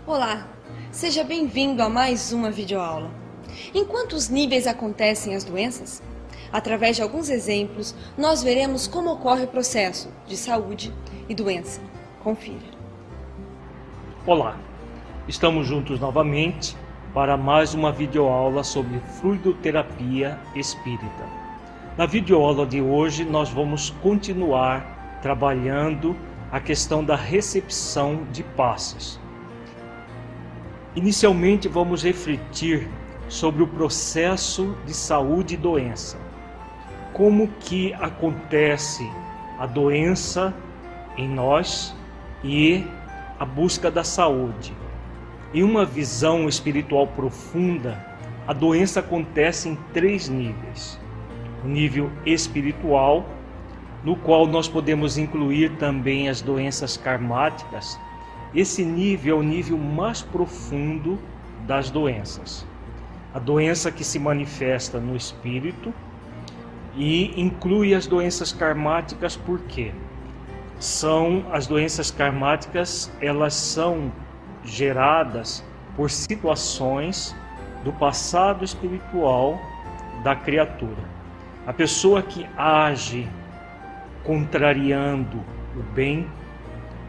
Olá, seja bem-vindo a mais uma videoaula. Em quantos níveis acontecem as doenças? Através de alguns exemplos, nós veremos como ocorre o processo de saúde e doença. Confira. Olá, estamos juntos novamente para mais uma videoaula sobre fluidoterapia espírita. Na videoaula de hoje nós vamos continuar trabalhando a questão da recepção de passes. Inicialmente vamos refletir sobre o processo de saúde e doença. Como que acontece a doença em nós e a busca da saúde. Em uma visão espiritual profunda, a doença acontece em 3 níveis. O nível espiritual, no qual nós podemos incluir também as doenças karmáticas. Esse nível é o nível mais profundo das doenças. A doença que se manifesta no espírito e inclui as doenças karmáticas, por quê? As doenças karmáticas, elas são geradas por situações do passado espiritual da criatura. A pessoa que age contrariando o bem,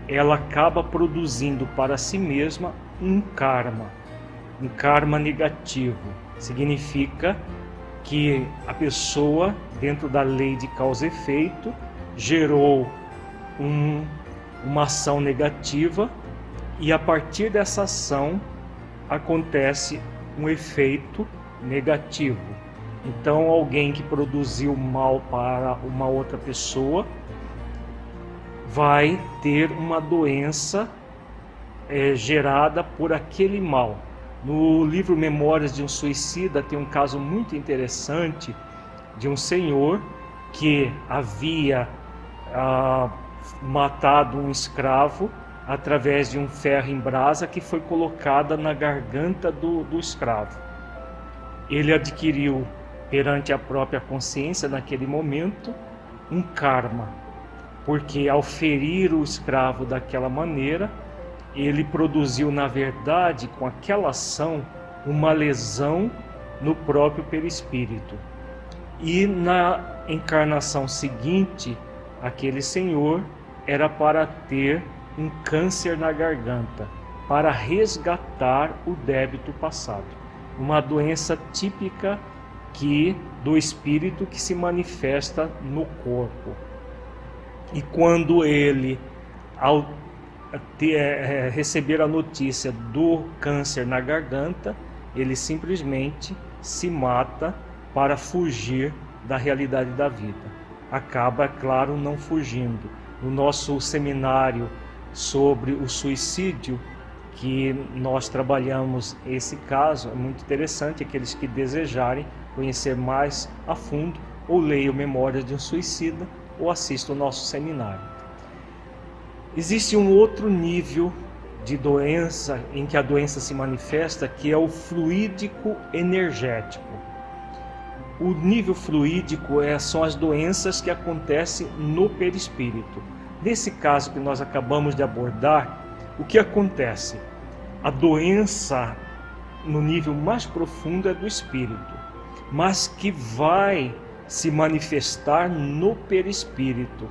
ela acaba produzindo para si mesma um karma negativo. Significa que a pessoa, dentro da lei de causa e efeito, gerou uma ação negativa e a partir dessa ação acontece um efeito negativo. Então alguém que produziu mal para uma outra pessoa vai ter uma doença gerada por aquele mal. No livro Memórias de um Suicida tem um caso muito interessante de um senhor que havia matado um escravo através de um ferro em brasa que foi colocada na garganta do escravo. Ele adquiriu perante a própria consciência naquele momento um karma, porque ao ferir o escravo daquela maneira, ele produziu na verdade com aquela ação uma lesão no próprio perispírito. E na encarnação seguinte, aquele senhor era para ter um câncer na garganta, para resgatar o débito passado. Uma doença típica do espírito que se manifesta no corpo. E quando ele, ao receber a notícia do câncer na garganta, ele simplesmente se mata para fugir da realidade da vida. Acaba, é claro, não fugindo. No nosso seminário sobre o suicídio, que nós trabalhamos esse caso, é muito interessante. Aqueles que desejarem conhecer mais a fundo, ou leiam Memórias de um Suicida, ou assistam o nosso seminário. Existe um outro nível de doença em que a doença se manifesta, que é o fluídico energético. O nível fluídico são as doenças que acontecem no perispírito. Nesse caso que nós acabamos de abordar, o que acontece? A doença no nível mais profundo é do espírito, mas que vai se manifestar no perispírito.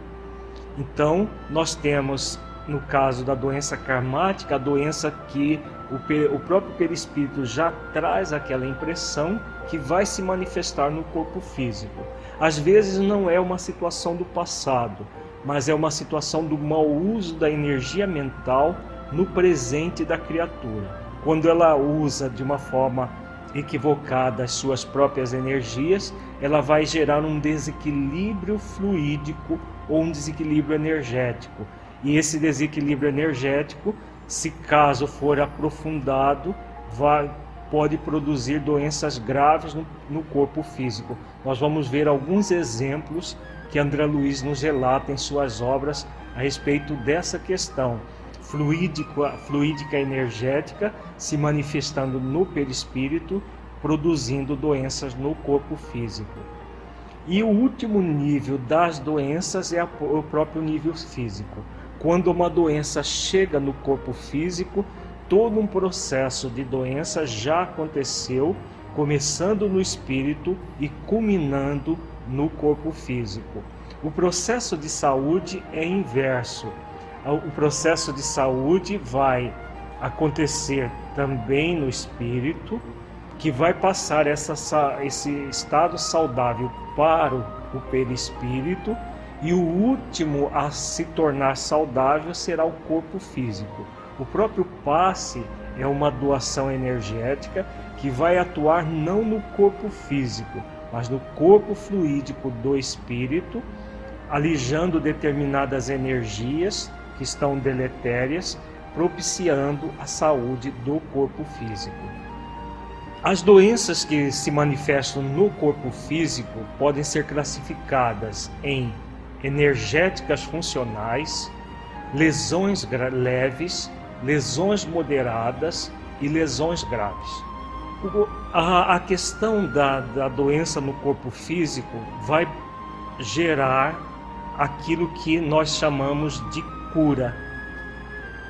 Então, nós temos, no caso da doença karmática, a doença que o próprio perispírito já traz aquela impressão que vai se manifestar no corpo físico. Às vezes não é uma situação do passado, mas é uma situação do mau uso da energia mental no presente da criatura. Quando ela usa de uma forma equivocada as suas próprias energias, ela vai gerar um desequilíbrio fluídico ou um desequilíbrio energético. E esse desequilíbrio energético, se caso for aprofundado, pode produzir doenças graves no corpo físico. Nós vamos ver alguns exemplos que André Luiz nos relata em suas obras a respeito dessa questão. Fluídica energética se manifestando no perispírito, produzindo doenças no corpo físico. E o último nível das doenças é o próprio nível físico. Quando uma doença chega no corpo físico, todo um processo de doença já aconteceu, começando no espírito e culminando no corpo físico. O processo de saúde é inverso. O processo de saúde vai acontecer também no espírito, que vai passar esse estado saudável para o perispírito, e o último a se tornar saudável será o corpo físico. O próprio passe é uma doação energética que vai atuar não no corpo físico, mas no corpo fluídico do espírito, alijando determinadas energias que estão deletérias, propiciando a saúde do corpo físico. As doenças que se manifestam no corpo físico podem ser classificadas em energéticas funcionais, lesões leves, lesões moderadas e lesões graves. A questão da doença no corpo físico vai gerar aquilo que nós chamamos de cura.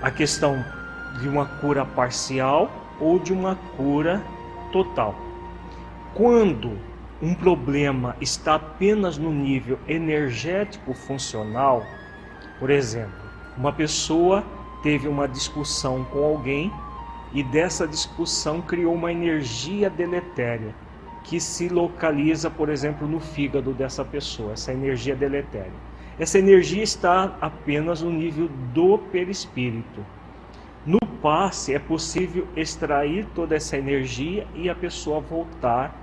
A questão de uma cura parcial ou de uma cura total. Quando um problema está apenas no nível energético funcional, por exemplo, uma pessoa teve uma discussão com alguém e dessa discussão criou uma energia deletéria que se localiza, por exemplo, no fígado dessa pessoa, essa energia deletéria. Essa energia está apenas no nível do perispírito. No passe é possível extrair toda essa energia e a pessoa voltar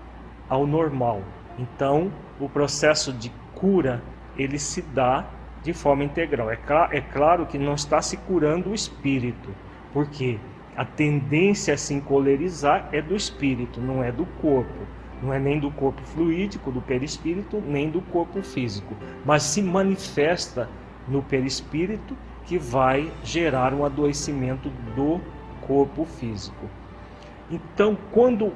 ao normal. Então, o processo de cura, ele se dá de forma integral. É claro que não está se curando o espírito, porque a tendência a se encolerizar é do espírito, não é do corpo. Não é nem do corpo fluídico, do perispírito, nem do corpo físico. Mas se manifesta no perispírito, que vai gerar um adoecimento do corpo físico. Então, quando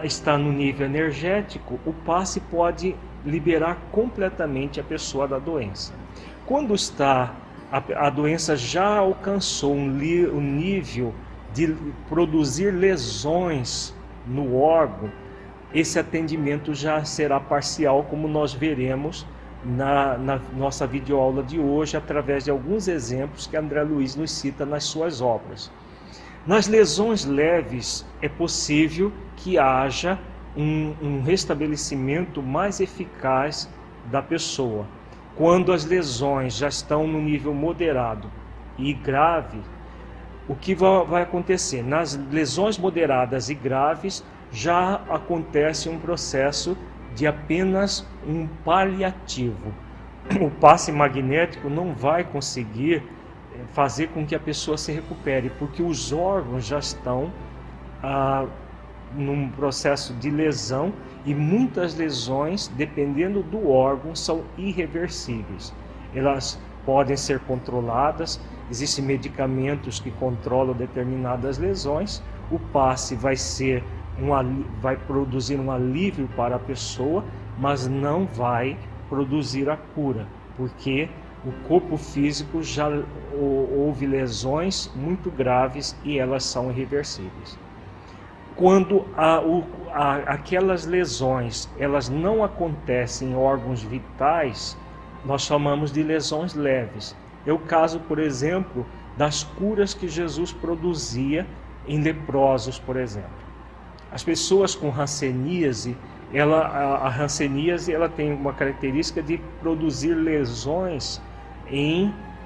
está no nível energético, o passe pode liberar completamente a pessoa da doença. Quando a doença já alcançou um nível de produzir lesões no órgão, esse atendimento já será parcial, como nós veremos na nossa videoaula de hoje, através de alguns exemplos que André Luiz nos cita nas suas obras. Nas lesões leves, é possível que haja um restabelecimento mais eficaz da pessoa. Quando as lesões já estão no nível moderado e grave, o que vai acontecer? Nas lesões moderadas e graves, já acontece um processo de apenas um paliativo. O passe magnético não vai conseguir fazer com que a pessoa se recupere, porque os órgãos já estão num processo de lesão, e muitas lesões, dependendo do órgão, são irreversíveis. Elas podem ser controladas, existem medicamentos que controlam determinadas lesões. O passe vai produzir um alívio para a pessoa, mas não vai produzir a cura, porque o corpo físico já houve lesões muito graves e elas são irreversíveis. Quando aquelas lesões elas não acontecem em órgãos vitais, nós chamamos de lesões leves. É o caso, por exemplo, das curas que Jesus produzia em leprosos, por exemplo. As pessoas com hanseníase, a hanseníase ela tem uma característica de produzir lesões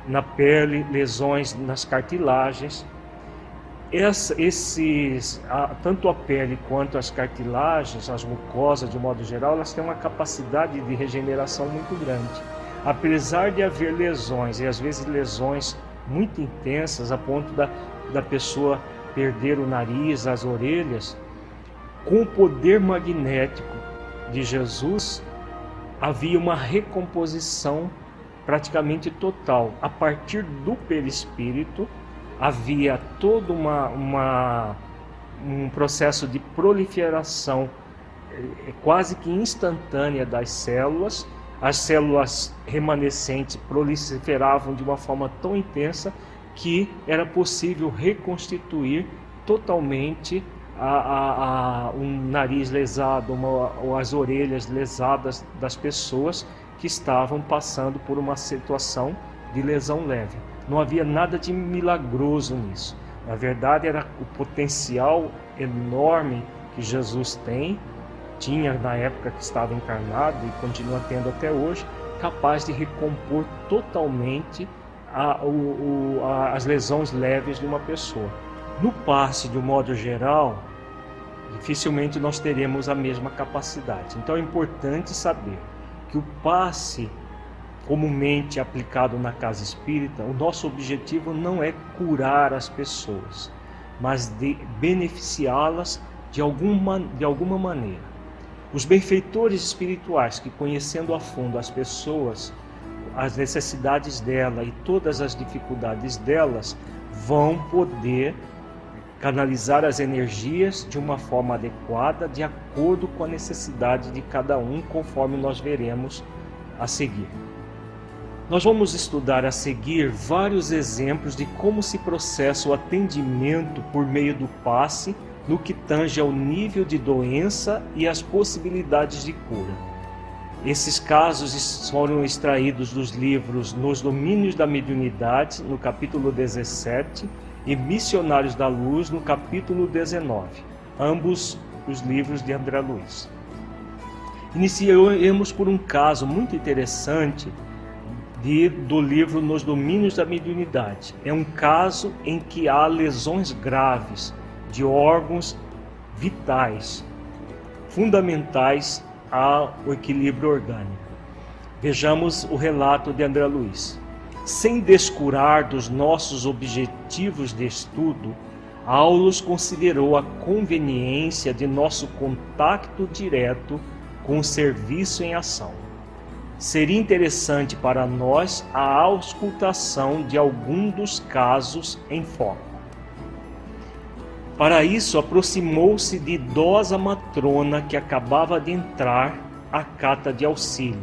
na pele, lesões nas cartilagens. Tanto a pele quanto as cartilagens, as mucosas de modo geral, elas têm uma capacidade de regeneração muito grande. Apesar de haver lesões, e às vezes lesões muito intensas, a ponto da pessoa perder o nariz, as orelhas, com o poder magnético de Jesus, havia uma recomposição praticamente total. A partir do perispírito, havia todo um processo de proliferação quase que instantânea das células. As células remanescentes proliferavam de uma forma tão intensa que era possível reconstituir totalmente um nariz lesado, ou as orelhas lesadas das pessoas que estavam passando por uma situação de lesão leve. Não havia nada de milagroso nisso. Na verdade, era o potencial enorme que Jesus tinha na época que estava encarnado e continua tendo até hoje, capaz de recompor totalmente as lesões leves de uma pessoa. No passe, de um modo geral, dificilmente nós teremos a mesma capacidade. Então é importante saber que o passe comumente aplicado na casa espírita, o nosso objetivo não é curar as pessoas, mas de beneficiá-las de alguma maneira. Os benfeitores espirituais que, conhecendo a fundo as pessoas, as necessidades dela e todas as dificuldades delas, vão poder canalizar as energias de uma forma adequada, de acordo com a necessidade de cada um, conforme nós veremos a seguir. Nós vamos estudar a seguir vários exemplos de como se processa o atendimento por meio do passe no que tange ao nível de doença e as possibilidades de cura. Esses casos foram extraídos dos livros Nos Domínios da Mediunidade, no capítulo 17, e Missionários da Luz, no capítulo 19, ambos os livros de André Luiz. Iniciamos por um caso muito interessante do livro Nos Domínios da Mediunidade. É um caso em que há lesões graves de órgãos vitais, fundamentais ao equilíbrio orgânico. Vejamos o relato de André Luiz. Sem descurar dos nossos objetivos de estudo, Aulus considerou a conveniência de nosso contato direto com o serviço em ação. Seria interessante para nós a auscultação de algum dos casos em foco. Para isso, aproximou-se de idosa matrona que acabava de entrar à cata de auxílio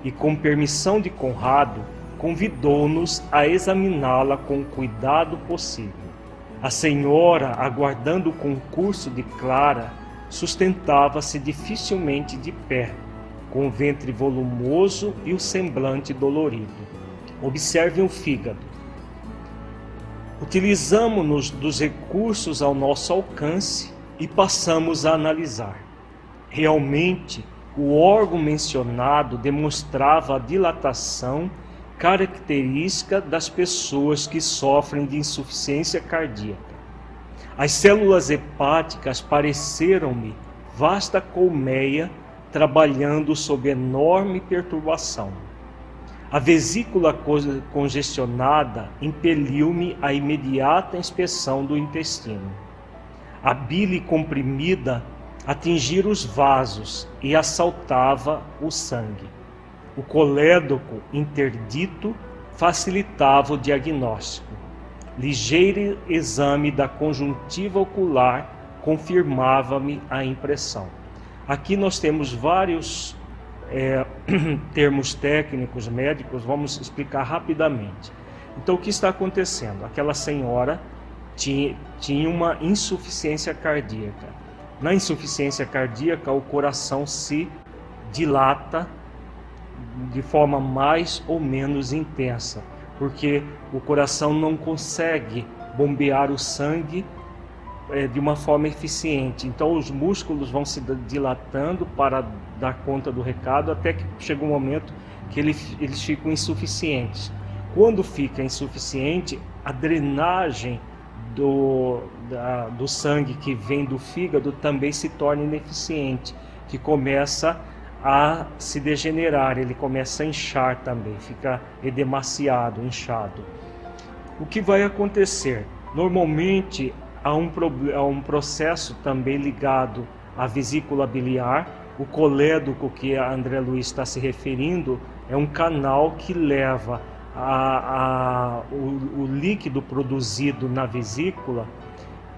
e, com permissão de Conrado, convidou-nos a examiná-la com o cuidado possível. A senhora, aguardando o concurso de Clara, sustentava-se dificilmente de pé, com o ventre volumoso e o semblante dolorido. Observem o fígado. Utilizamos-nos dos recursos ao nosso alcance e passamos a analisar. Realmente, o órgão mencionado demonstrava a dilatação característica das pessoas que sofrem de insuficiência cardíaca. As células hepáticas pareceram-me vasta colmeia trabalhando sob enorme perturbação. A vesícula congestionada impeliu-me à imediata inspeção do intestino. A bile comprimida atingira os vasos e assaltava o sangue. O colédoco interdito facilitava o diagnóstico. Ligeiro exame da conjuntiva ocular confirmava-me a impressão. Aqui nós temos vários termos técnicos médicos, vamos explicar rapidamente. Então, o que está acontecendo? Aquela senhora tinha uma insuficiência cardíaca. Na insuficiência cardíaca, o coração se dilata de forma mais ou menos intensa, porque o coração não consegue bombear o sangue de uma forma eficiente. Então os músculos vão se dilatando para dar conta do recado, até que chega um momento que eles ficam insuficientes. Quando fica insuficiente, a drenagem do sangue que vem do fígado também se torna ineficiente, que começa a se degenerar, ele começa a inchar também, fica edemaciado, inchado. O que vai acontecer? Normalmente há um processo também ligado à vesícula biliar. O colédoco que a André Luiz está se referindo é um canal que leva o líquido produzido na vesícula,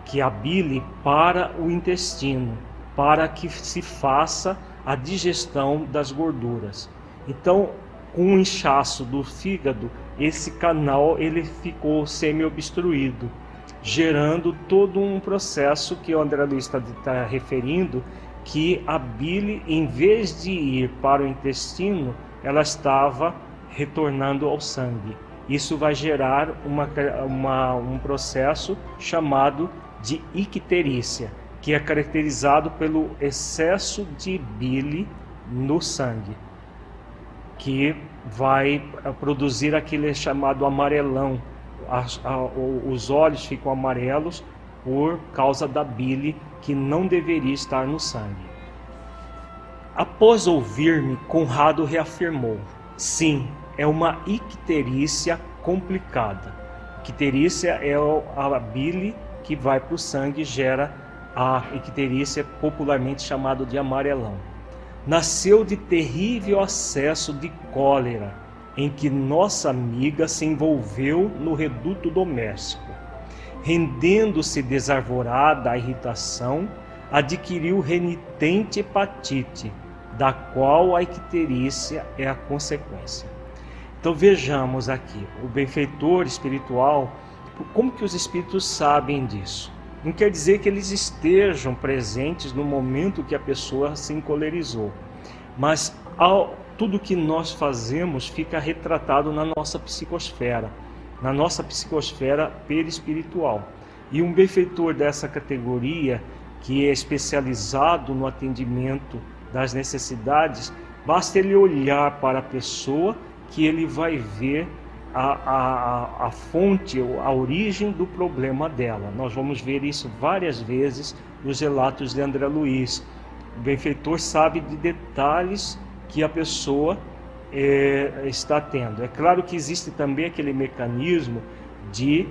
que é a bile, para o intestino, para que se faça a digestão das gorduras. Então, com o inchaço do fígado, esse canal ele ficou semi-obstruído, gerando todo um processo que o André Luiz está referindo, que a bile, em vez de ir para o intestino, ela estava retornando ao sangue. Isso vai gerar um processo chamado de icterícia, que é caracterizado pelo excesso de bile no sangue, que vai produzir aquele chamado amarelão. Os olhos ficam amarelos por causa da bile que não deveria estar no sangue. Após ouvir-me, Conrado reafirmou: sim, é uma icterícia complicada. Icterícia é a bile que vai para o sangue e gera a icterícia, popularmente chamado de amarelão. Nasceu de terrível acesso de cólera, em que nossa amiga se envolveu no reduto doméstico. Rendendo-se desarvorada à irritação, adquiriu renitente hepatite, da qual a icterícia é a consequência. Então vejamos aqui, o benfeitor espiritual, como que os espíritos sabem disso? Não quer dizer que eles estejam presentes no momento que a pessoa se encolerizou, mas tudo que nós fazemos fica retratado na nossa psicosfera perispiritual. E um benfeitor dessa categoria, que é especializado no atendimento das necessidades, basta ele olhar para a pessoa que ele vai ver a fonte, a origem do problema dela. Nós vamos ver isso várias vezes nos relatos de André Luiz. O benfeitor sabe de detalhes que a pessoa está tendo. É claro que existe também aquele mecanismo de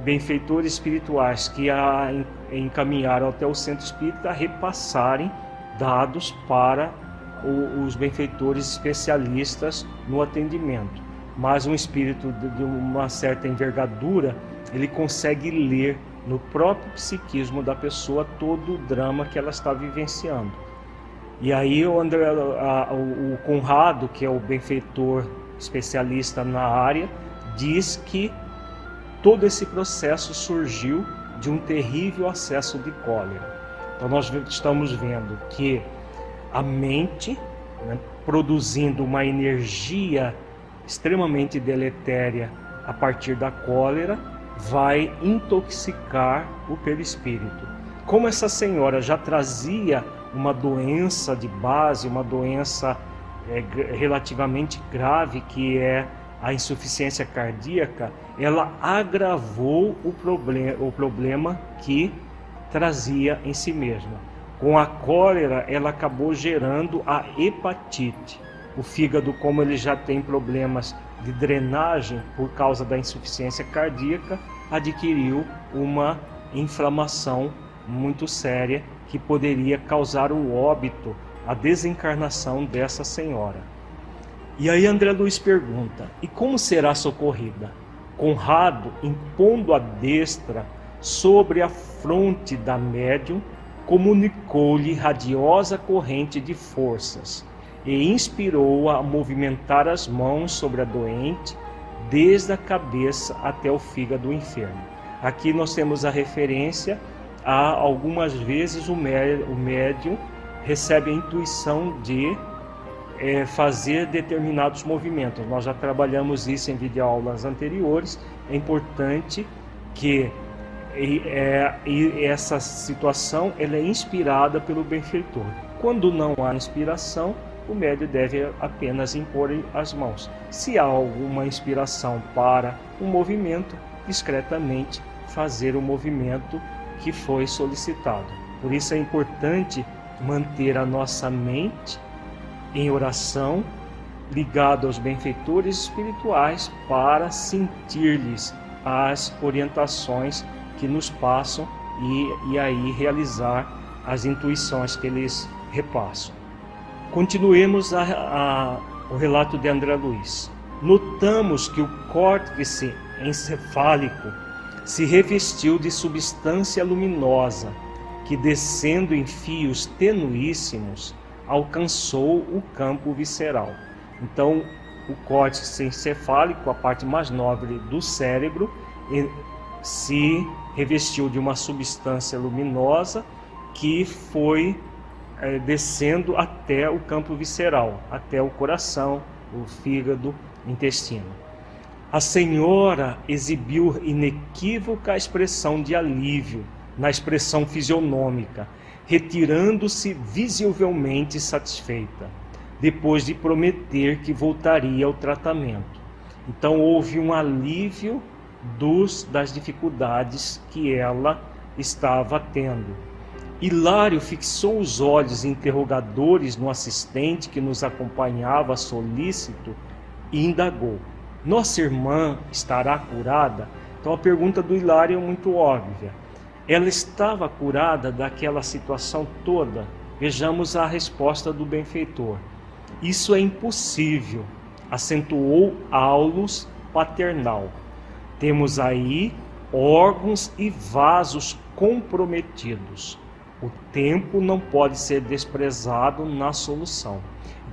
benfeitores espirituais que encaminharam até o centro espírita repassarem dados para os benfeitores especialistas no atendimento. Mas um espírito de uma certa envergadura, ele consegue ler no próprio psiquismo da pessoa todo o drama que ela está vivenciando. E aí o Conrado, que é o benfeitor especialista na área, diz que todo esse processo surgiu de um terrível acesso de cólera. Então nós estamos vendo que a mente, né, produzindo uma energia extremamente deletéria a partir da cólera, vai intoxicar o perispírito. Como essa senhora já trazia uma doença de base, uma doença relativamente grave, que é a insuficiência cardíaca, ela agravou o problema que trazia em si mesma. Com a cólera, ela acabou gerando a hepatite. O fígado, como ele já tem problemas de drenagem por causa da insuficiência cardíaca, adquiriu uma inflamação muito séria que poderia causar o óbito, a desencarnação dessa senhora. E aí André Luiz pergunta: e como será socorrida? Conrado, impondo a destra sobre a fronte da médium, comunicou-lhe radiosa corrente de forças e inspirou-a a movimentar as mãos sobre a doente, desde a cabeça até o fígado enfermo. Aqui nós temos a referência a algumas vezes o médium recebe a intuição de fazer determinados movimentos. Nós já trabalhamos isso em videoaulas anteriores. É importante que essa situação ela é inspirada pelo benfeitor. Quando não há inspiração, o médium deve apenas impor as mãos. Se há alguma inspiração para um movimento, discretamente fazer o movimento que foi solicitado. Por isso é importante manter a nossa mente em oração, ligado aos benfeitores espirituais, para sentir-lhes as orientações que nos passam e aí realizar as intuições que eles repassam. Continuemos o relato de André Luiz. Notamos que o córtex encefálico se revestiu de substância luminosa que, descendo em fios tenuíssimos, alcançou o campo visceral. Então, o córtex encefálico, a parte mais nobre do cérebro, se revestiu de uma substância luminosa que foi descendo até o campo visceral, até o coração, o fígado, intestino. A senhora exibiu inequívoca expressão de alívio na expressão fisionômica, retirando-se visivelmente satisfeita, depois de prometer que voltaria ao tratamento. Então houve um alívio das dificuldades que ela estava tendo. Hilário fixou os olhos interrogadores no assistente que nos acompanhava solícito e indagou: nossa irmã estará curada? Então a pergunta do Hilário é muito óbvia. Ela estava curada daquela situação toda? Vejamos a resposta do benfeitor. Isso é impossível, acentuou Aulus paternal. Temos aí órgãos e vasos comprometidos. O tempo não pode ser desprezado na solução.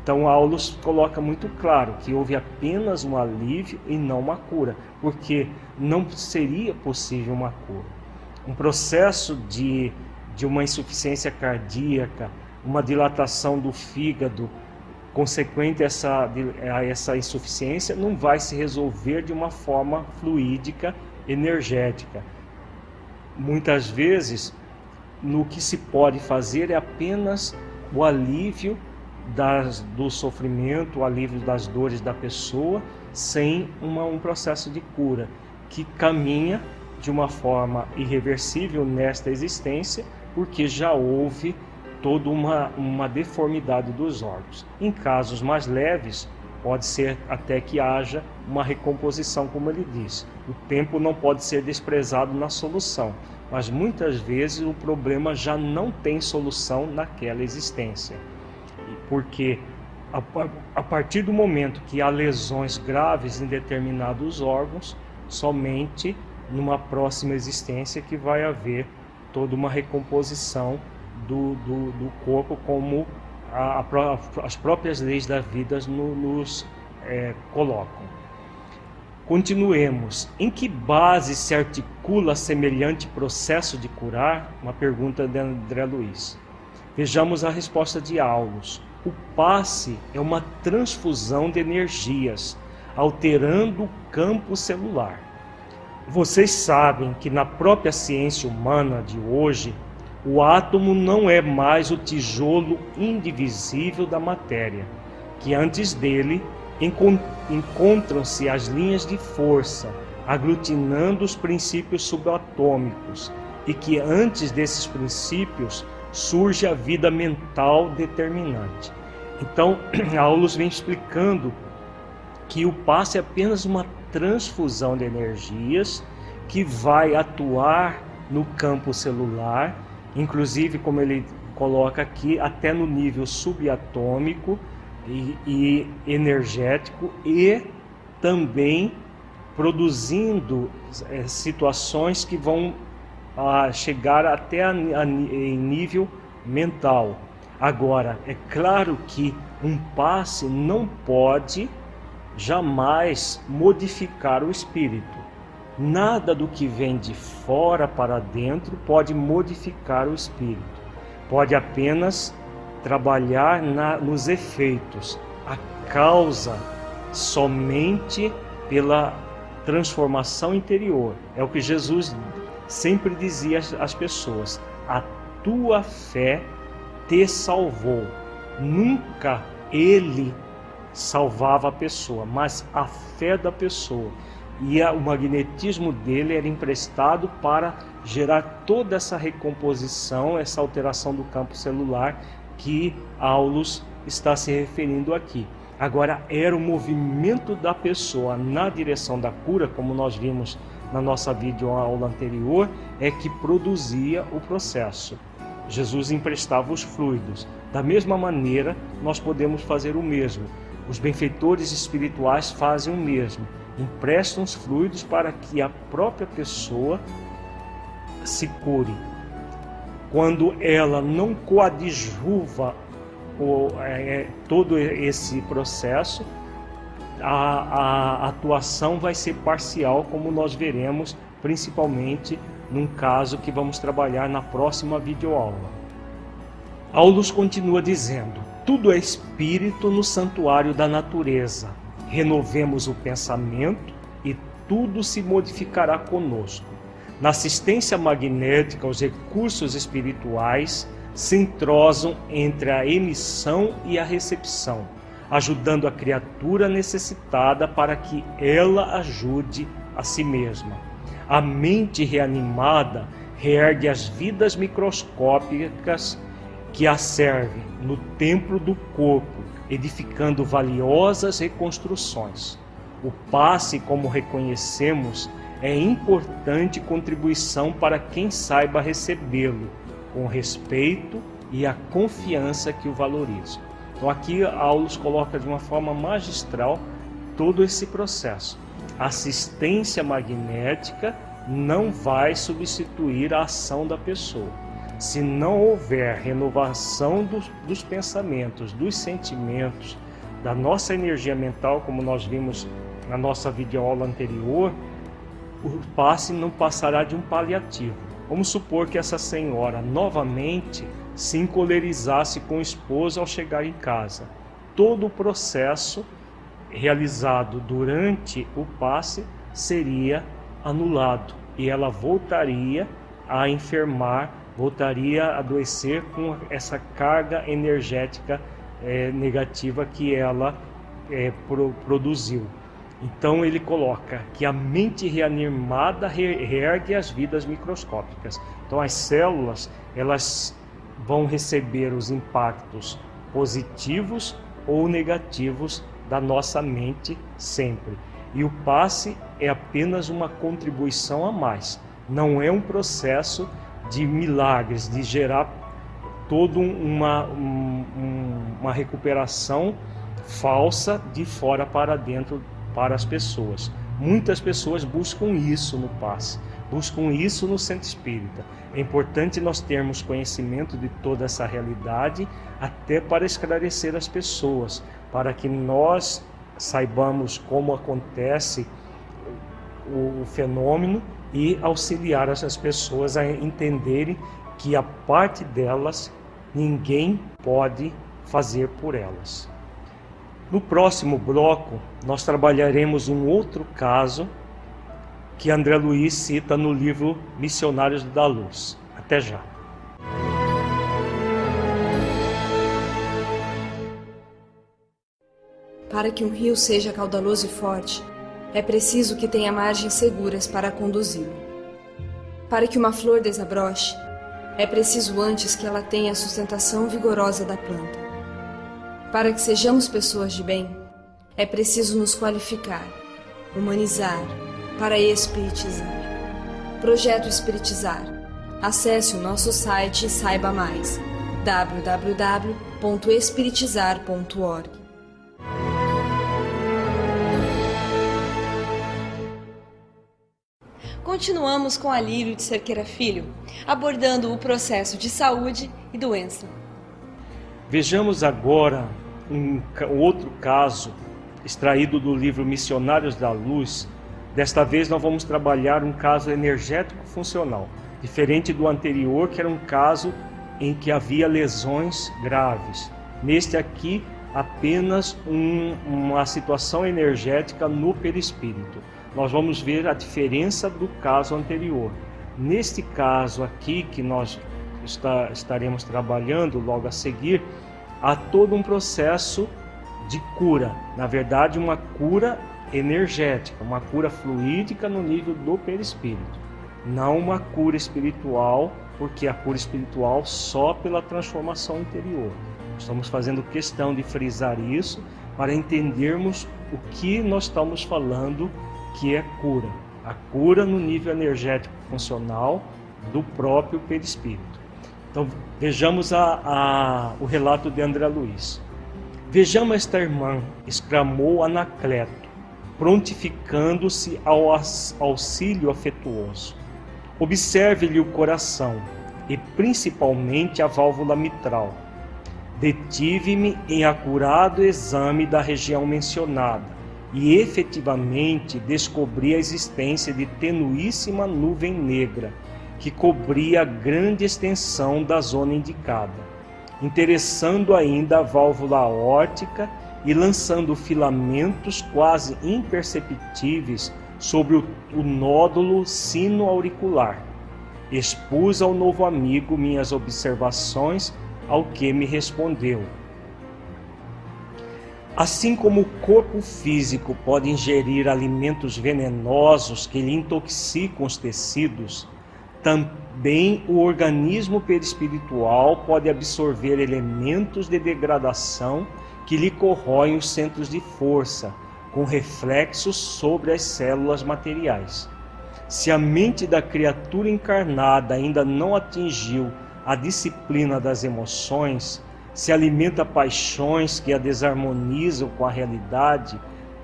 Então Aulus coloca muito claro que houve apenas um alívio e não uma cura, porque não seria possível uma cura. Um processo de uma insuficiência cardíaca, uma dilatação do fígado, consequente a essa insuficiência, não vai se resolver de uma forma fluídica, energética. Muitas vezes, no que se pode fazer é apenas o alívio do sofrimento, o alívio das dores da pessoa, sem um processo de cura, que caminha de uma forma irreversível nesta existência, porque já houve toda uma deformidade dos órgãos. Em casos mais leves, pode ser até que haja uma recomposição, como ele diz. O tempo não pode ser desprezado na solução, mas muitas vezes o problema já não tem solução naquela existência. Porque a partir do momento que há lesões graves em determinados órgãos, somente numa próxima existência que vai haver toda uma recomposição do corpo, como as próprias leis da vida nos colocam. Continuemos. Em que base se articula semelhante processo de curar? Uma pergunta de André Luiz. Vejamos a resposta de Aulus. O passe é uma transfusão de energias, alterando o campo celular. Vocês sabem que na própria ciência humana de hoje, o átomo não é mais o tijolo indivisível da matéria, que antes dele encontram-se as linhas de força, aglutinando os princípios subatômicos, e que antes desses princípios surge a vida mental determinante. Então, Aulus vem explicando que o passe é apenas uma transfusão de energias que vai atuar no campo celular, inclusive, como ele coloca aqui, até no nível subatômico e energético, e também produzindo situações que vão chegar até em nível mental. Agora, é claro que um passe não pode jamais modificar o espírito. Nada do que vem de fora para dentro pode modificar o espírito. Pode apenas trabalhar nos efeitos. A causa somente pela transformação interior. É o que Jesus sempre dizia às pessoas: a tua fé te salvou. Nunca ele salvava a pessoa, mas a fé da pessoa. E o magnetismo dele era emprestado para gerar toda essa recomposição, essa alteração do campo celular que Aulus está se referindo aqui. Agora, era o movimento da pessoa na direção da cura, como nós vimos na nossa videoaula anterior, é que produzia o processo. Jesus emprestava os fluidos. Da mesma maneira, nós podemos fazer o mesmo. Os benfeitores espirituais fazem o mesmo. Emprestam os fluidos para que a própria pessoa se cure. Quando ela não coadjuva todo esse processo, a atuação vai ser parcial, como nós veremos, principalmente num caso que vamos trabalhar na próxima videoaula. Aulus continua dizendo: tudo é espírito no santuário da natureza. Renovemos o pensamento e tudo se modificará conosco. Na assistência magnética, os recursos espirituais se entrosam entre a emissão e a recepção, ajudando a criatura necessitada para que ela ajude a si mesma. A mente reanimada reergue as vidas microscópicas que a servem no templo do corpo, edificando valiosas reconstruções. O passe, como reconhecemos, é importante contribuição para quem saiba recebê-lo, com respeito e a confiança que o valoriza. Então aqui Aulus coloca de uma forma magistral todo esse processo. A assistência magnética não vai substituir a ação da pessoa. Se não houver renovação dos pensamentos, dos sentimentos, da nossa energia mental, como nós vimos na nossa videoaula anterior, o passe não passará de um paliativo. Vamos supor que essa senhora novamente se encolerizasse com o esposo ao chegar em casa. Todo o processo realizado durante o passe seria anulado e ela voltaria a enfermar, voltaria a adoecer com essa carga energética negativa que ela produziu. Então ele coloca que a mente reanimada reergue as vidas microscópicas. Então as células, elas vão receber os impactos positivos ou negativos da nossa mente sempre. E o passe é apenas uma contribuição a mais. Não é um processo de milagres, de gerar toda uma recuperação falsa de fora para dentro para as pessoas. Muitas pessoas buscam isso no passe, buscam isso no centro espírita. É importante nós termos conhecimento de toda essa realidade, até para esclarecer as pessoas, para que nós saibamos como acontece o fenômeno e auxiliar essas pessoas a entenderem que a parte delas ninguém pode fazer por elas. No próximo bloco, nós trabalharemos um outro caso que André Luiz cita no livro Missionários da Luz. Até já! Para que um rio seja caudaloso e forte, é preciso que tenha margens seguras para conduzi-lo. Para que uma flor desabroche, é preciso antes que ela tenha a sustentação vigorosa da planta. Para que sejamos pessoas de bem, é preciso nos qualificar, humanizar, para espiritizar. Projeto Espiritizar. Acesse o nosso site e saiba mais. www.espiritizar.org. Continuamos com Alírio de Cerqueira Filho, abordando o processo de saúde e doença. Vejamos agora um outro caso extraído do livro Missionários da Luz. Desta vez nós vamos trabalhar um caso energético funcional, diferente do anterior, que era um caso em que havia lesões graves. Neste aqui, apenas uma situação energética no perispírito. Nós vamos ver a diferença do caso anterior. Neste caso aqui, que nós estaremos trabalhando logo a seguir, há todo um processo de cura. Na verdade, uma cura energética, uma cura fluídica no nível do perispírito. Não uma cura espiritual, porque a cura espiritual só pela transformação interior. Estamos fazendo questão de frisar isso para entendermos o que nós estamos falando que é cura. A cura no nível energético funcional do próprio perispírito. Então vejamos o relato de André Luiz. Vejamos esta irmã, exclamou Anacleto, prontificando-se ao auxílio afetuoso. Observe-lhe o coração e principalmente a válvula mitral. Detive-me em acurado exame da região mencionada e efetivamente descobri a existência de tenuíssima nuvem negra que cobria a grande extensão da zona indicada, interessando ainda a válvula aórtica e lançando filamentos quase imperceptíveis sobre o nódulo sino-auricular. Expus ao novo amigo minhas observações, ao que me respondeu: assim como o corpo físico pode ingerir alimentos venenosos que lhe intoxicam os tecidos, também o organismo perispiritual pode absorver elementos de degradação que lhe corroem os centros de força, com reflexos sobre as células materiais. Se a mente da criatura encarnada ainda não atingiu a disciplina das emoções, se alimenta paixões que a desarmonizam com a realidade,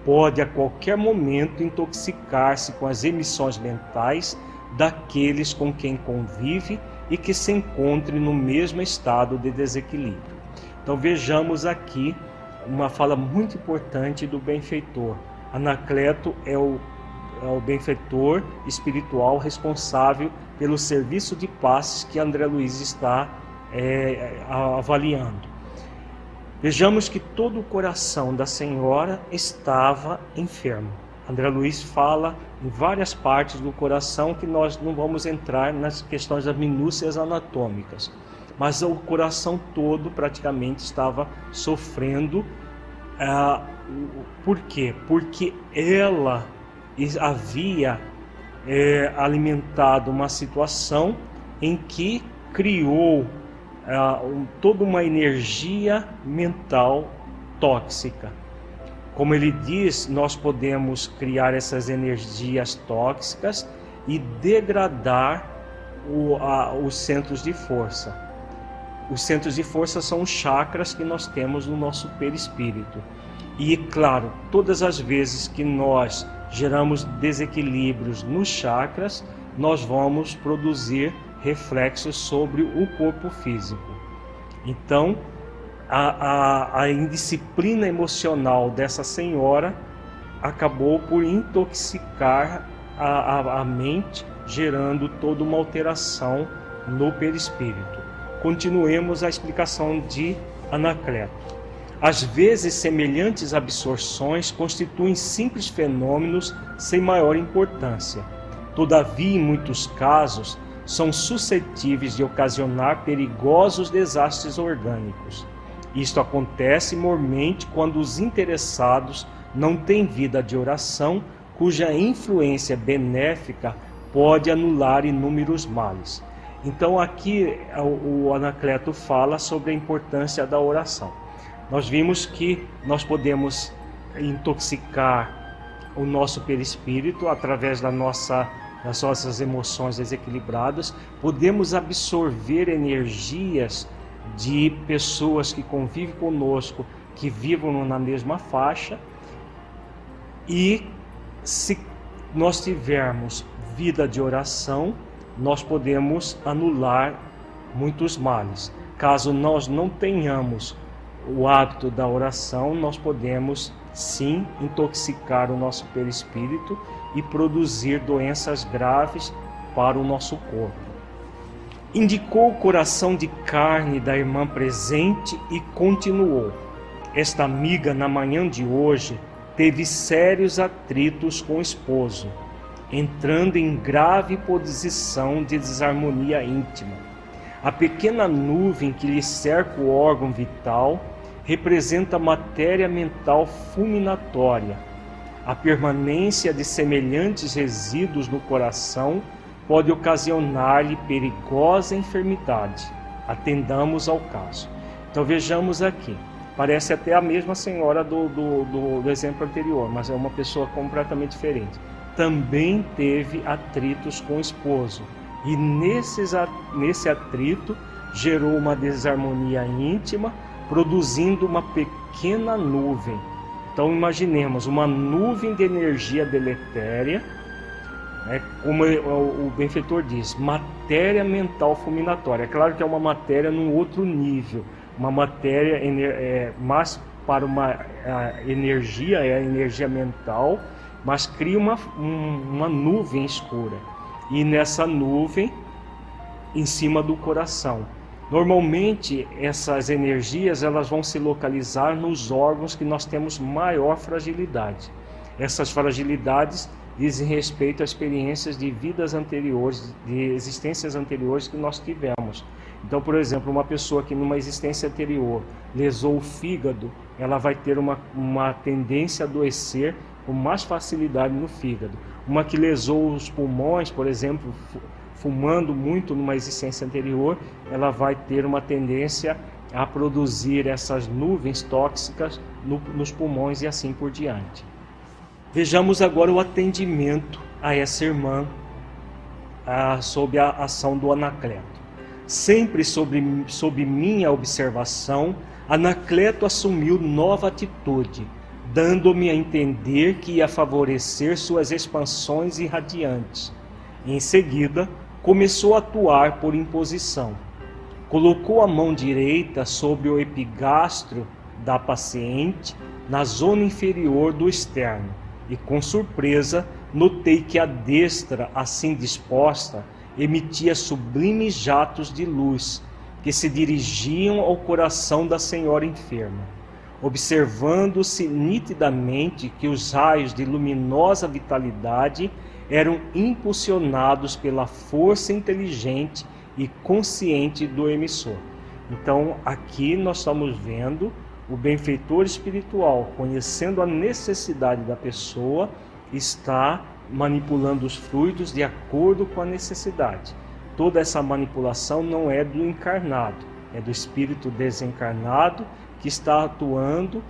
pode a qualquer momento intoxicar-se com as emissões mentais daqueles com quem convive e que se encontre no mesmo estado de desequilíbrio. Então vejamos aqui uma fala muito importante do benfeitor. Anacleto é o benfeitor espiritual responsável pelo serviço de passes que André Luiz está avaliando. Vejamos que todo o coração da senhora estava enfermo. André Luiz fala em várias partes do coração que nós não vamos entrar nas questões das minúcias anatômicas, mas o coração todo praticamente estava sofrendo. Por quê? Porque ela havia alimentado uma situação em que criou toda uma energia mental tóxica. Como ele diz, nós podemos criar essas energias tóxicas e degradar os centros de força. Os centros de força são os chakras que nós temos no nosso perispírito. E, claro, todas as vezes que nós geramos desequilíbrios nos chakras, nós vamos produzir reflexos sobre o corpo físico. Então, a indisciplina emocional dessa senhora acabou por intoxicar a mente, gerando toda uma alteração no perispírito. Continuemos a explicação de Anacleto. Às vezes, semelhantes absorções constituem simples fenômenos sem maior importância. Todavia, em muitos casos, são suscetíveis de ocasionar perigosos desastres orgânicos. Isto acontece mormente quando os interessados não têm vida de oração, cuja influência benéfica pode anular inúmeros males. Então aqui o Anacleto fala sobre a importância da oração. Nós vimos que nós podemos intoxicar o nosso perispírito através das nossas emoções desequilibradas, podemos absorver energias de pessoas que convivem conosco, que vivam na mesma faixa, e se nós tivermos vida de oração, nós podemos anular muitos males. Caso nós não tenhamos o hábito da oração, nós podemos sim intoxicar o nosso perispírito e produzir doenças graves para o nosso corpo. Indicou o coração de carne da irmã presente e continuou: esta amiga, na manhã de hoje, teve sérios atritos com o esposo, entrando em grave posição de desarmonia íntima. A pequena nuvem que lhe cerca o órgão vital representa matéria mental fulminatória. A permanência de semelhantes resíduos no coração pode ocasionar-lhe perigosa enfermidade. Atendamos ao caso. Então vejamos aqui. Parece até a mesma senhora do exemplo anterior, mas é uma pessoa completamente diferente. Também teve atritos com o esposo. E nesse atrito gerou uma desarmonia íntima, produzindo uma pequena nuvem. Então imaginemos uma nuvem de energia deletéria, como o benfeitor diz, matéria mental fulminatória. É claro que é uma matéria num outro nível, uma matéria mais para uma energia, é a energia mental, mas cria uma nuvem escura. E nessa nuvem, em cima do coração. Normalmente, essas energias elas vão se localizar nos órgãos que nós temos maior fragilidade. Essas fragilidades dizem respeito a experiências de vidas anteriores, de existências anteriores que nós tivemos. Então, por exemplo, uma pessoa que numa existência anterior lesou o fígado, ela vai ter uma tendência a adoecer com mais facilidade no fígado. Uma que lesou os pulmões, por exemplo, fumando muito numa existência anterior, ela vai ter uma tendência a produzir essas nuvens tóxicas nos pulmões e assim por diante. Vejamos agora o atendimento a essa irmã sob a ação do Anacleto. Sempre sob minha observação, Anacleto assumiu nova atitude, dando-me a entender que ia favorecer suas expansões irradiantes. Em seguida, começou a atuar por imposição. Colocou a mão direita sobre o epigastro da paciente na zona inferior do externo e, com surpresa, notei que a destra, assim disposta, emitia sublimes jatos de luz que se dirigiam ao coração da senhora enferma. Observando-se nitidamente que os raios de luminosa vitalidade eram impulsionados pela força inteligente e consciente do emissor. Então, aqui nós estamos vendo o benfeitor espiritual, conhecendo a necessidade da pessoa, está manipulando os fluidos de acordo com a necessidade. Toda essa manipulação não é do encarnado, é do espírito desencarnado que está atuando,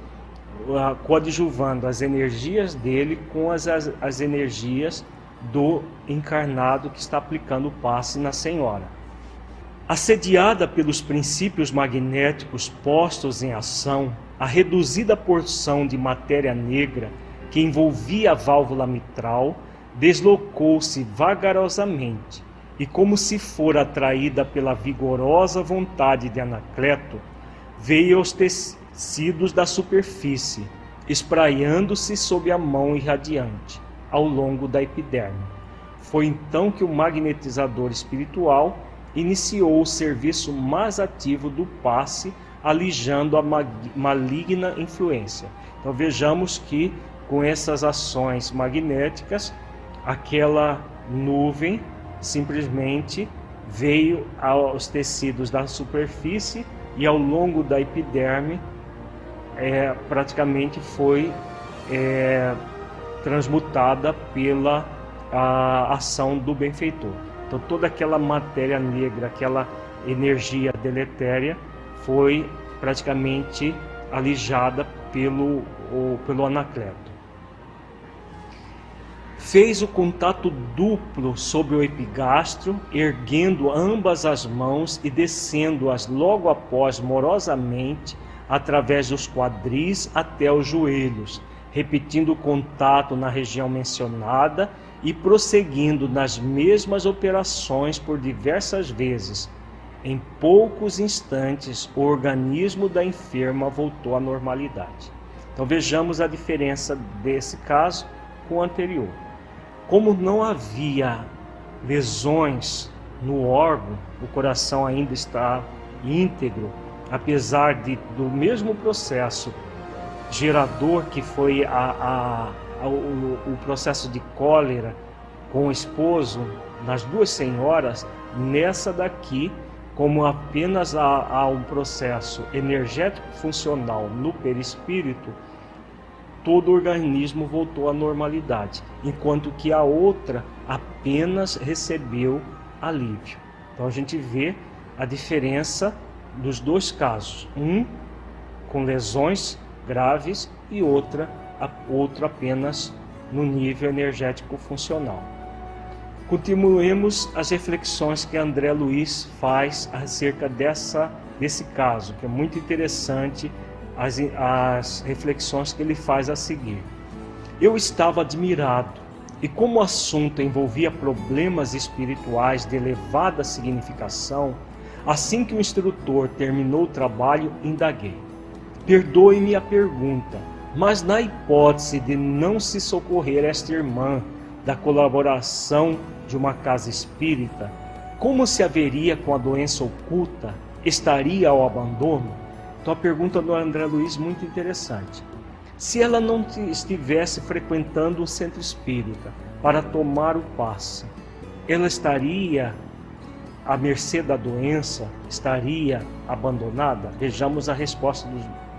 coadjuvando as energias dele com as energias do encarnado que está aplicando o passe na senhora. Assediada pelos princípios magnéticos postos em ação, a reduzida porção de matéria negra que envolvia a válvula mitral deslocou-se vagarosamente e, como se fora atraída pela vigorosa vontade de Anacleto, veio aos tecidos da superfície, espraiando-se sob a mão irradiante, ao longo da epiderme. Foi então que o magnetizador espiritual iniciou o serviço mais ativo do passe, alijando a maligna influência. Então vejamos que com essas ações magnéticas, aquela nuvem simplesmente veio aos tecidos da superfície e ao longo da epiderme praticamente foi transmutada pela ação do benfeitor. Então toda aquela matéria negra, aquela energia deletéria foi praticamente alijada pelo Anacleto. Fez o contato duplo sobre o epigastro, erguendo ambas as mãos e descendo-as logo após morosamente através dos quadris até os joelhos, repetindo o contato na região mencionada e prosseguindo nas mesmas operações por diversas vezes. Em poucos instantes, o organismo da enferma voltou à normalidade. Então vejamos a diferença desse caso com o anterior. Como não havia lesões no órgão, o coração ainda está íntegro, apesar do mesmo processo gerador que foi o processo de cólera com o esposo nas duas senhoras, nessa daqui, como apenas há um processo energético funcional no perispírito, todo o organismo voltou à normalidade, enquanto que a outra apenas recebeu alívio. Então a gente vê a diferença dos dois casos, um com lesões graves e outro apenas no nível energético funcional. Continuemos as reflexões que André Luiz faz acerca desse caso, que é muito interessante, as reflexões que ele faz a seguir. Eu estava admirado, e como o assunto envolvia problemas espirituais de elevada significação, assim que o instrutor terminou o trabalho, indaguei: Perdoe-me a pergunta, mas na hipótese de não se socorrer esta irmã da colaboração de uma casa espírita, como se haveria com a doença oculta? Estaria ao abandono? Então a pergunta do André Luiz é muito interessante. Se ela não estivesse frequentando um centro espírita para tomar o passe, ela estaria à mercê da doença? Estaria abandonada? Vejamos a resposta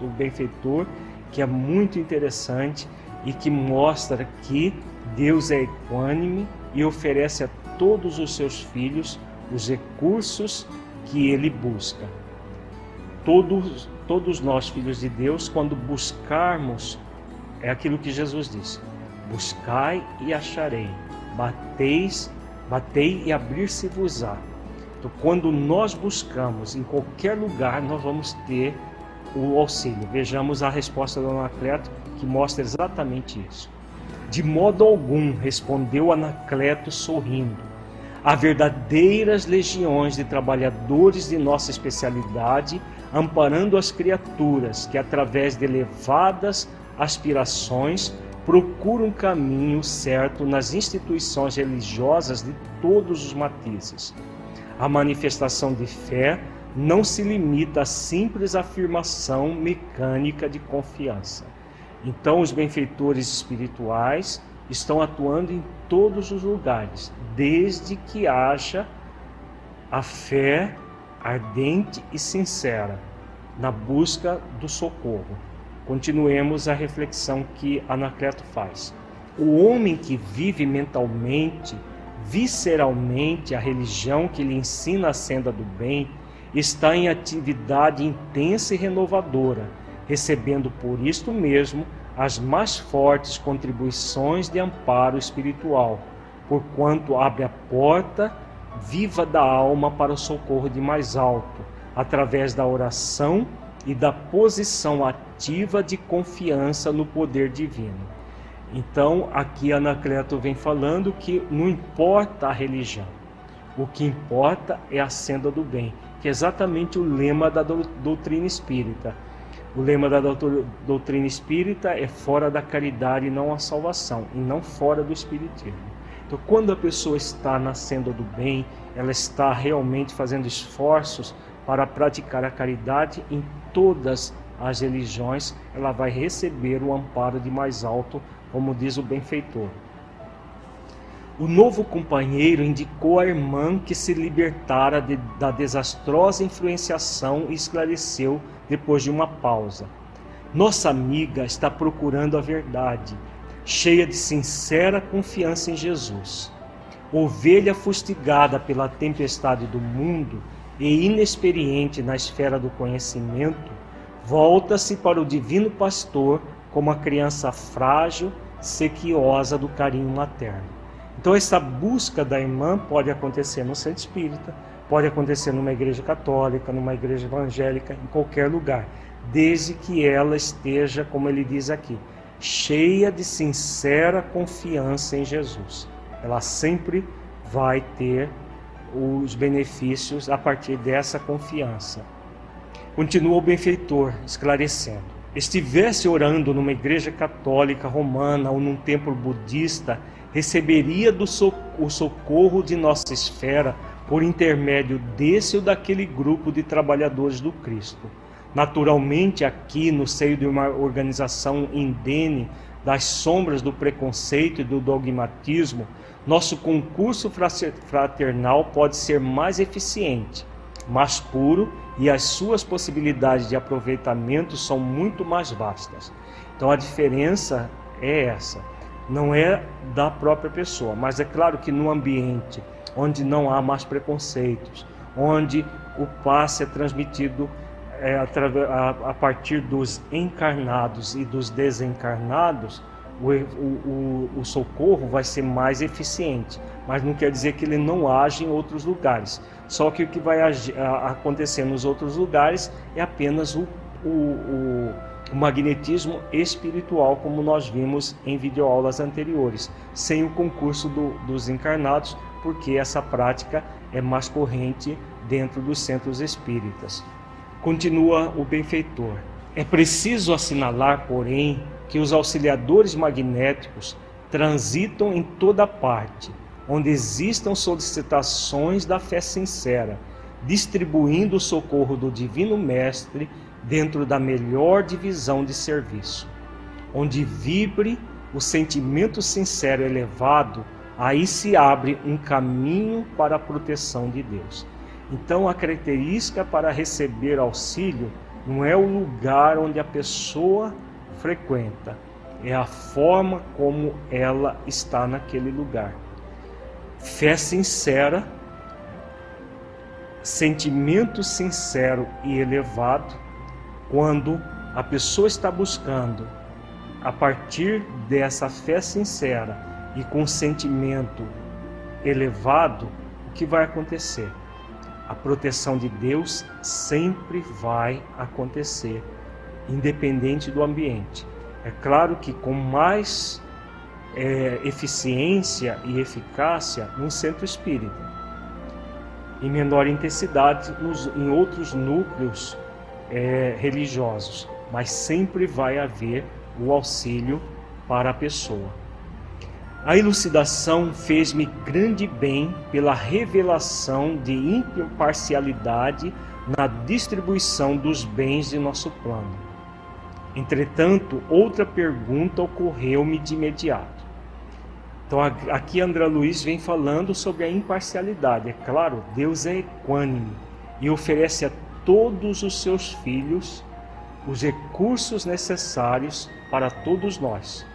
do benfeitor, que é muito interessante e que mostra que Deus é equânime e oferece a todos os seus filhos os recursos que ele busca. Todos nós, filhos de Deus, quando buscarmos, é aquilo que Jesus disse: buscai e acharei, batei e abrir-se-vos-á. Então, quando nós buscamos em qualquer lugar, nós vamos ter o auxílio. Vejamos a resposta do Anacleto, que mostra exatamente isso. De modo algum, respondeu Anacleto sorrindo. Há verdadeiras legiões de trabalhadores de nossa especialidade, amparando as criaturas que, através de elevadas aspirações, procuram um caminho certo nas instituições religiosas de todos os matizes. A manifestação de fé não se limita à simples afirmação mecânica de confiança. Então, os benfeitores espirituais estão atuando em todos os lugares, desde que haja a fé ardente e sincera na busca do socorro. Continuemos a reflexão que Anacleto faz. O homem que vive mentalmente, visceralmente a religião que lhe ensina a senda do bem, está em atividade intensa e renovadora, recebendo por isto mesmo as mais fortes contribuições de amparo espiritual, porquanto abre a porta viva da alma para o socorro de mais alto, através da oração e da posição ativa de confiança no poder divino. Então, aqui Anacleto vem falando que não importa a religião, o que importa é a senda do bem, que é exatamente o lema da doutrina espírita. O lema da doutrina espírita é fora da caridade e não a salvação, e não fora do espiritismo. Então, quando a pessoa está na senda do bem, ela está realmente fazendo esforços para praticar a caridade em todas as religiões, ela vai receber o amparo de mais alto, como diz o benfeitor. O novo companheiro indicou à irmã que se libertara da desastrosa influenciação e esclareceu, depois de uma pausa: nossa amiga está procurando a verdade, cheia de sincera confiança em Jesus. Ovelha fustigada pela tempestade do mundo e inexperiente na esfera do conhecimento, volta-se para o divino pastor como a criança frágil, sequiosa do carinho materno. Então essa busca da irmã pode acontecer no centro espírita, pode acontecer numa igreja católica, numa igreja evangélica, em qualquer lugar, desde que ela esteja, como ele diz aqui, cheia de sincera confiança em Jesus. Ela sempre vai ter os benefícios a partir dessa confiança. Continua o benfeitor esclarecendo: estivesse orando numa igreja católica romana ou num templo budista, receberia o socorro de nossa esfera por intermédio desse ou daquele grupo de trabalhadores do Cristo. Naturalmente, aqui no seio de uma organização indene das sombras do preconceito e do dogmatismo, nosso concurso fraternal pode ser mais eficiente, mais puro, e as suas possibilidades de aproveitamento são muito mais vastas. Então a diferença é essa, não é da própria pessoa, mas é claro que no ambiente onde não há mais preconceitos, onde o passe é transmitido a partir dos encarnados e dos desencarnados, o socorro vai ser mais eficiente, mas não quer dizer que ele não age em outros lugares. Só que o que vai acontecer nos outros lugares é apenas o magnetismo espiritual, como nós vimos em videoaulas anteriores, sem o concurso dos encarnados, porque essa prática é mais corrente dentro dos centros espíritas. Continua o benfeitor: É preciso assinalar, porém, que os auxiliadores magnéticos transitam em toda parte, onde existam solicitações da fé sincera, distribuindo o socorro do Divino Mestre dentro da melhor divisão de serviço. Onde vibre o sentimento sincero elevado, aí se abre um caminho para a proteção de Deus. Então, a característica para receber auxílio não é o lugar onde a pessoa frequenta, é a forma como ela está naquele lugar. Fé sincera, sentimento sincero e elevado, quando a pessoa está buscando, a partir dessa fé sincera e com sentimento elevado, o que vai acontecer? A proteção de Deus sempre vai acontecer, independente do ambiente. É claro que com mais eficiência e eficácia num centro espírita, em menor intensidade em outros núcleos religiosos, mas sempre vai haver o auxílio para a pessoa. A elucidação fez-me grande bem pela revelação de imparcialidade na distribuição dos bens de nosso plano. Entretanto, outra pergunta ocorreu-me de imediato. Então, aqui André Luiz vem falando sobre a imparcialidade. É claro, Deus é equânime e oferece a todos os seus filhos os recursos necessários para todos nós.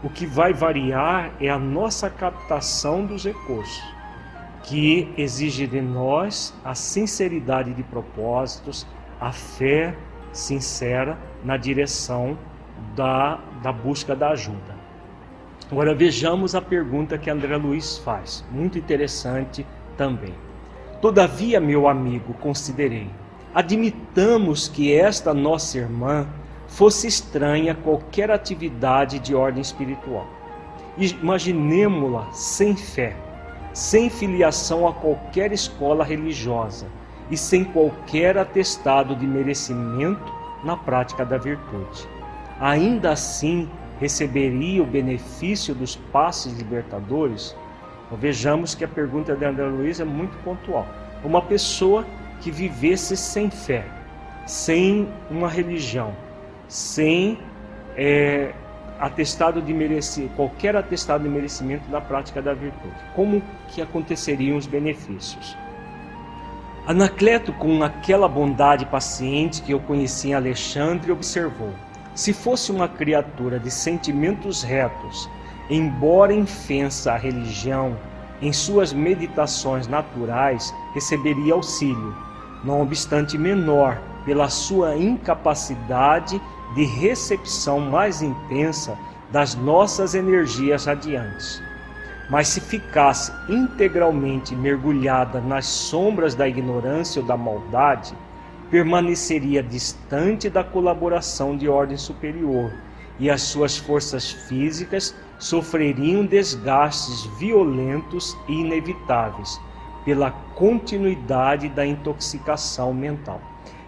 O que vai variar é a nossa captação dos recursos, que exige de nós a sinceridade de propósitos, a fé sincera na direção da busca da ajuda. Agora vejamos a pergunta que André Luiz faz, muito interessante também. Todavia, meu amigo, considerei, admitamos que esta nossa irmã fosse estranha a qualquer atividade de ordem espiritual. Imaginemo-la sem fé, sem filiação a qualquer escola religiosa e sem qualquer atestado de merecimento na prática da virtude. Ainda assim, receberia o benefício dos passes libertadores? Então, vejamos que a pergunta de André Luiz é muito pontual. Uma pessoa que vivesse sem fé, sem uma religião, sem qualquer atestado de merecimento da prática da virtude, como que aconteceriam os benefícios? Anacleto, com aquela bondade paciente que eu conheci em Alexandre, observou: se fosse uma criatura de sentimentos retos, embora infensa à religião, em suas meditações naturais receberia auxílio, não obstante menor, pela sua incapacidade de recepção mais intensa das nossas energias radiantes. Mas se ficasse integralmente mergulhada nas sombras da ignorância ou da maldade, permaneceria distante da colaboração de ordem superior, e as suas forças físicas sofreriam desgastes violentos e inevitáveis pela continuidade da intoxicação mental.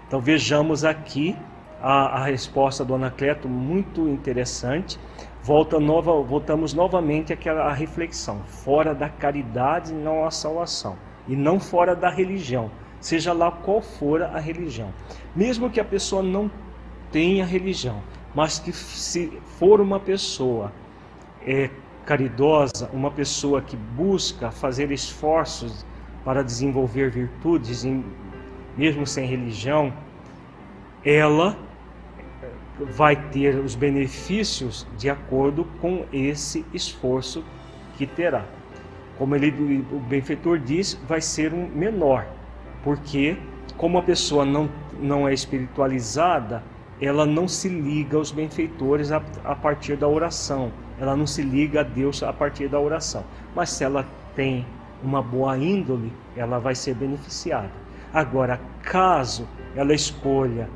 Então vejamos aqui a resposta do Anacleto, muito interessante. Voltamos novamente àquela reflexão: fora da caridade não há salvação, e não fora da religião, seja lá qual for a religião. Mesmo que a pessoa não tenha religião, mas que se for uma pessoa caridosa, uma pessoa que busca fazer esforços para desenvolver virtudes, mesmo sem religião, ela vai ter os benefícios de acordo com esse esforço que terá. Como o benfeitor diz, vai ser um menor, porque como a pessoa não é espiritualizada, ela não se liga aos benfeitores a partir da oração, ela não se liga a Deus a partir da oração. Mas se ela tem uma boa índole, ela vai ser beneficiada. Agora, caso ela escolha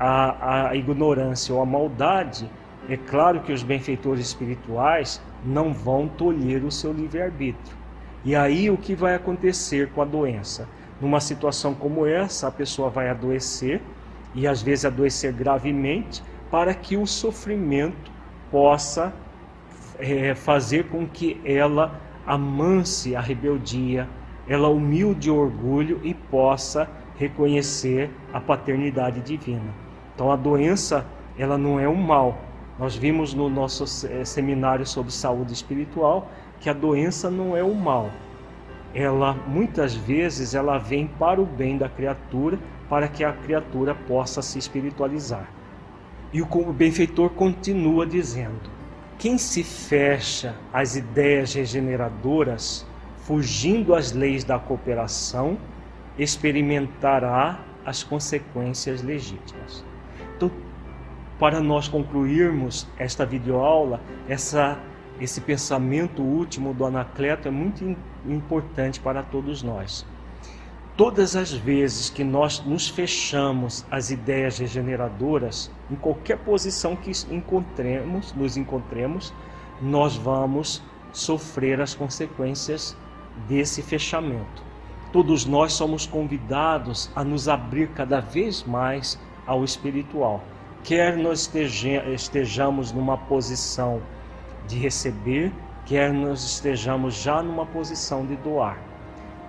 a ignorância ou a maldade, é claro que os benfeitores espirituais não vão tolher o seu livre-arbítrio. E aí o que vai acontecer com a doença? Numa situação como essa, a pessoa vai adoecer e às vezes adoecer gravemente, para que o sofrimento possa fazer com que ela amance a rebeldia, ela humilde o orgulho e possa reconhecer a paternidade divina. Então a doença, ela não é um mal. Nós vimos no nosso seminário sobre saúde espiritual que a doença não é o mal. Ela, muitas vezes, ela vem para o bem da criatura, para que a criatura possa se espiritualizar. E o benfeitor continua dizendo: quem se fecha às ideias regeneradoras, fugindo às leis da cooperação, experimentará as consequências legítimas. Então, para nós concluirmos esta videoaula, esse pensamento último do Anacleto é muito importante para todos nós. Todas as vezes que nós nos fechamos às ideias regeneradoras, em qualquer posição que nos encontremos, nós vamos sofrer as consequências desse fechamento. Todos nós somos convidados a nos abrir cada vez mais ao espiritual. Quer nós estejamos numa posição de receber, quer nós estejamos já numa posição de doar.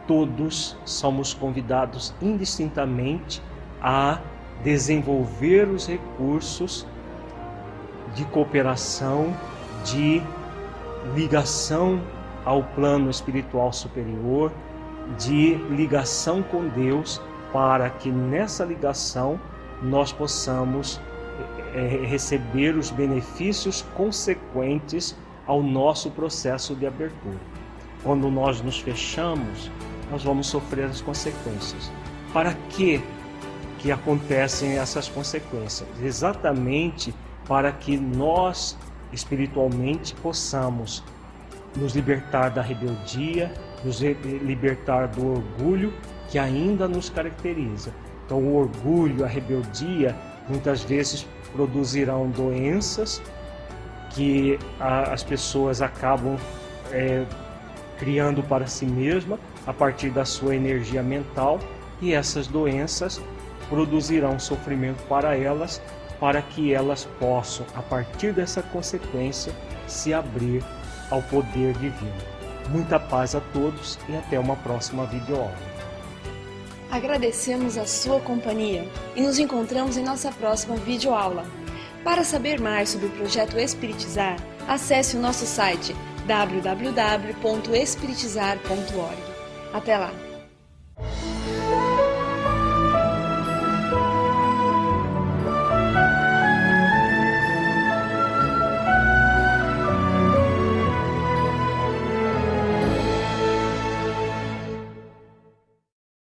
Todos somos convidados indistintamente a desenvolver os recursos de cooperação, de ligação ao plano espiritual superior, de ligação com Deus, para que nessa ligação nós possamos receber os benefícios consequentes ao nosso processo de abertura. Quando nós nos fechamos, nós vamos sofrer as consequências. Para que acontecem essas consequências? Exatamente para que nós, espiritualmente, possamos nos libertar da rebeldia, nos libertar do orgulho que ainda nos caracteriza. Então, o orgulho, a rebeldia, muitas vezes produzirão doenças que as pessoas acabam criando para si mesma a partir da sua energia mental, e essas doenças produzirão sofrimento para elas, para que elas possam, a partir dessa consequência, se abrir ao poder divino. Muita paz a todos e até uma próxima videoaula. Agradecemos a sua companhia e nos encontramos em nossa próxima videoaula. Para saber mais sobre o projeto Espiritizar, acesse o nosso site www.espiritizar.org. Até lá!